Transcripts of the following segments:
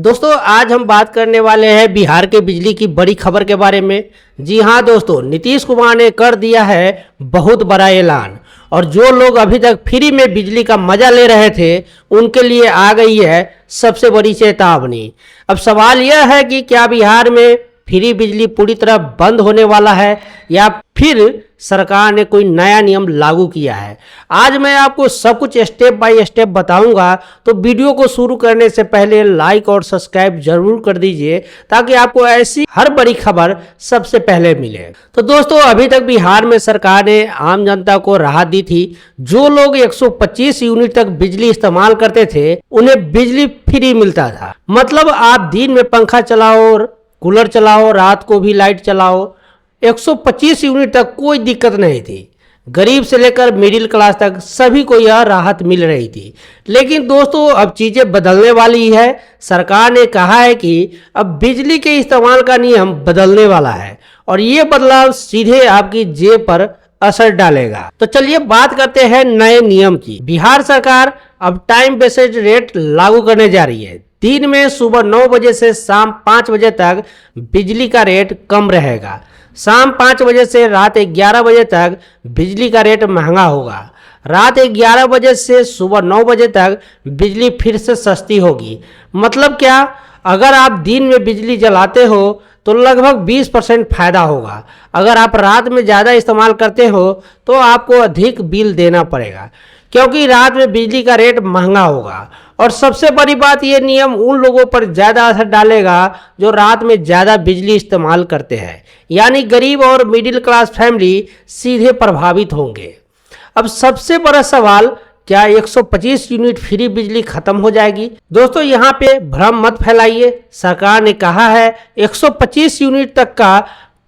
दोस्तों आज हम बात करने वाले हैं बिहार के बिजली की बड़ी खबर के बारे में। जी हां दोस्तों, नीतीश कुमार ने कर दिया है बहुत बड़ा ऐलान और जो लोग अभी तक फ्री में बिजली का मजा ले रहे थे उनके लिए आ गई है सबसे बड़ी चेतावनी। अब सवाल यह है कि क्या बिहार में फ्री बिजली पूरी तरह बंद होने वाला है या फिर सरकार ने कोई नया नियम लागू किया है। आज मैं आपको सब कुछ स्टेप बाय स्टेप बताऊंगा, तो वीडियो को शुरू करने से पहले लाइक और सब्सक्राइब जरूर कर दीजिए ताकि आपको ऐसी हर बड़ी खबर सबसे पहले मिले। तो दोस्तों अभी तक बिहार में सरकार ने आम जनता को राहत दी थी। जो लोग 125 यूनिट तक बिजली इस्तेमाल करते थे उन्हें बिजली फ्री मिलता था। मतलब आप दिन में पंखा चलाओ, कूलर चलाओ, रात को भी लाइट चलाओ, 125 यूनिट तक कोई दिक्कत नहीं थी। गरीब से लेकर मिडिल क्लास तक सभी को यह राहत मिल रही थी। लेकिन दोस्तों अब चीज़ें बदलने वाली है। सरकार ने कहा है कि अब बिजली के इस्तेमाल का नियम बदलने वाला है और ये बदलाव सीधे आपकी जेब पर असर डालेगा। तो चलिए बात करते हैं नए नियम की। बिहार सरकार अब टाइम बेस्ड रेट लागू करने जा रही है। दिन में सुबह 9 बजे से शाम 5 बजे तक बिजली का रेट कम रहेगा। शाम 5 बजे से रात 11 बजे तक बिजली का रेट महंगा होगा। रात 11 बजे से सुबह 9 बजे तक बिजली फिर से सस्ती होगी। मतलब क्या, अगर आप दिन में बिजली जलाते हो तो लगभग 20% फायदा होगा। अगर आप रात में ज़्यादा इस्तेमाल करते हो तो आपको अधिक बिल देना पड़ेगा क्योंकि रात में बिजली का रेट महंगा होगा। और सबसे बड़ी बात, ये नियम उन लोगों पर ज़्यादा असर डालेगा जो रात में ज़्यादा बिजली इस्तेमाल करते हैं, यानी गरीब और मिडिल क्लास फैमिली सीधे प्रभावित होंगे। अब सबसे बड़ा सवाल, क्या 125 यूनिट फ्री बिजली खत्म हो जाएगी? दोस्तों यहाँ पे भ्रम मत फैलाइए। सरकार ने कहा है 125 यूनिट तक का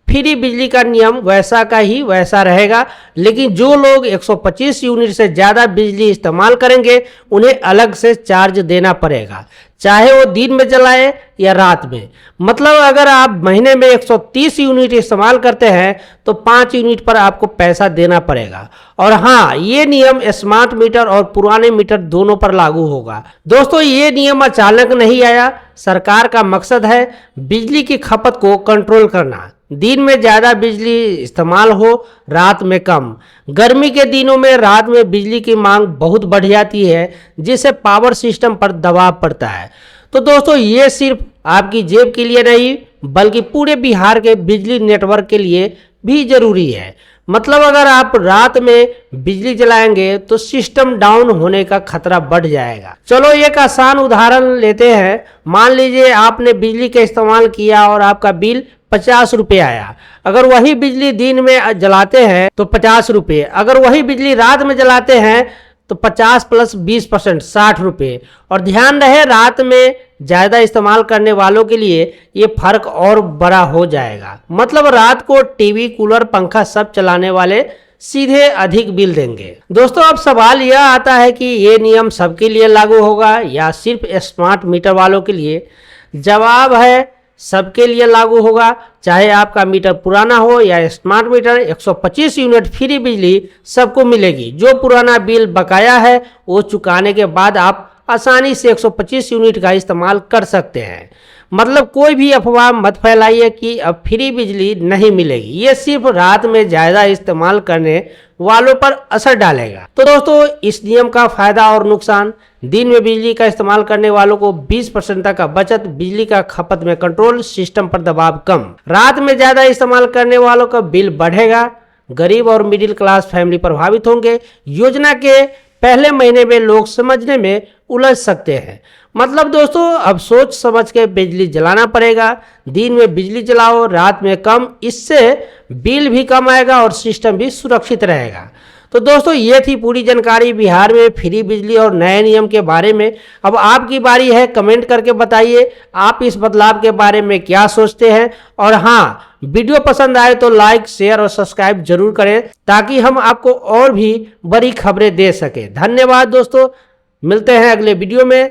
फ्री बिजली का नियम वैसा का ही वैसा रहेगा, लेकिन जो लोग 125 यूनिट से ज़्यादा बिजली इस्तेमाल करेंगे उन्हें अलग से चार्ज देना पड़ेगा, चाहे वो दिन में जलाए या रात में। मतलब अगर आप महीने में 130 यूनिट इस्तेमाल करते हैं तो 5 यूनिट पर आपको पैसा देना पड़ेगा। और हाँ, ये नियम स्मार्ट मीटर और पुराने मीटर दोनों पर लागू होगा। दोस्तों ये नियम अचानक नहीं आया। सरकार का मकसद है बिजली की खपत को कंट्रोल करना। दिन में ज़्यादा बिजली इस्तेमाल हो, रात में कम। गर्मी के दिनों में रात में बिजली की मांग बहुत बढ़ जाती है जिससे पावर सिस्टम पर दबाव पड़ता है। तो दोस्तों ये सिर्फ आपकी जेब के लिए नहीं बल्कि पूरे बिहार के बिजली नेटवर्क के लिए भी जरूरी है। मतलब अगर आप रात में बिजली जलाएंगे तो सिस्टम डाउन होने का खतरा बढ़ जाएगा। चलो एक आसान उदाहरण लेते हैं। मान लीजिए आपने बिजली का इस्तेमाल किया और आपका बिल 50 रुपये आया। अगर वही बिजली दिन में जलाते हैं तो 50 रुपये, अगर वही बिजली रात में जलाते हैं तो 50 + 20% 60 रुपये। और ध्यान रहे रात में ज़्यादा इस्तेमाल करने वालों के लिए ये फर्क और बड़ा हो जाएगा। मतलब रात को टीवी, कूलर, पंखा सब चलाने वाले सीधे अधिक बिल देंगे। दोस्तों अब सवाल यह आता है कि ये नियम सबके लिए लागू होगा या सिर्फ स्मार्ट मीटर वालों के लिए? जवाब है सबके लिए लागू होगा, चाहे आपका मीटर पुराना हो या स्मार्ट मीटर। 125 यूनिट फ्री बिजली सबको मिलेगी। जो पुराना बिल बकाया है वो चुकाने के बाद आप आसानी से 125 यूनिट का इस्तेमाल कर सकते हैं। मतलब कोई भी अफवाह मत फैलाइए कि अब फ्री बिजली नहीं मिलेगी। ये सिर्फ रात में ज़्यादा इस्तेमाल करने वालों पर असर डालेगा। तो दोस्तों इस नियम का फायदा और नुकसान, दिन में बिजली का इस्तेमाल करने वालों को 20% तक का बचत, बिजली का खपत में कंट्रोल, सिस्टम पर दबाव कम। रात में ज़्यादा इस्तेमाल करने वालों का बिल बढ़ेगा, गरीब और मिडिल क्लास फैमिली प्रभावित होंगे। योजना के पहले महीने में लोग समझने में उलझ सकते हैं। मतलब दोस्तों अब सोच समझ के बिजली जलाना पड़ेगा। दिन में बिजली जलाओ, रात में कम। इससे बिल भी कम आएगा और सिस्टम भी सुरक्षित रहेगा। तो दोस्तों ये थी पूरी जानकारी बिहार में फ्री बिजली और नए नियम के बारे में। अब आपकी बारी है, कमेंट करके बताइए आप इस बदलाव के बारे में क्या सोचते हैं। और हाँ, वीडियो पसंद आए तो लाइक, शेयर और सब्सक्राइब जरूर करें ताकि हम आपको और भी बड़ी खबरें दे सकें। धन्यवाद दोस्तों, मिलते हैं अगले वीडियो में।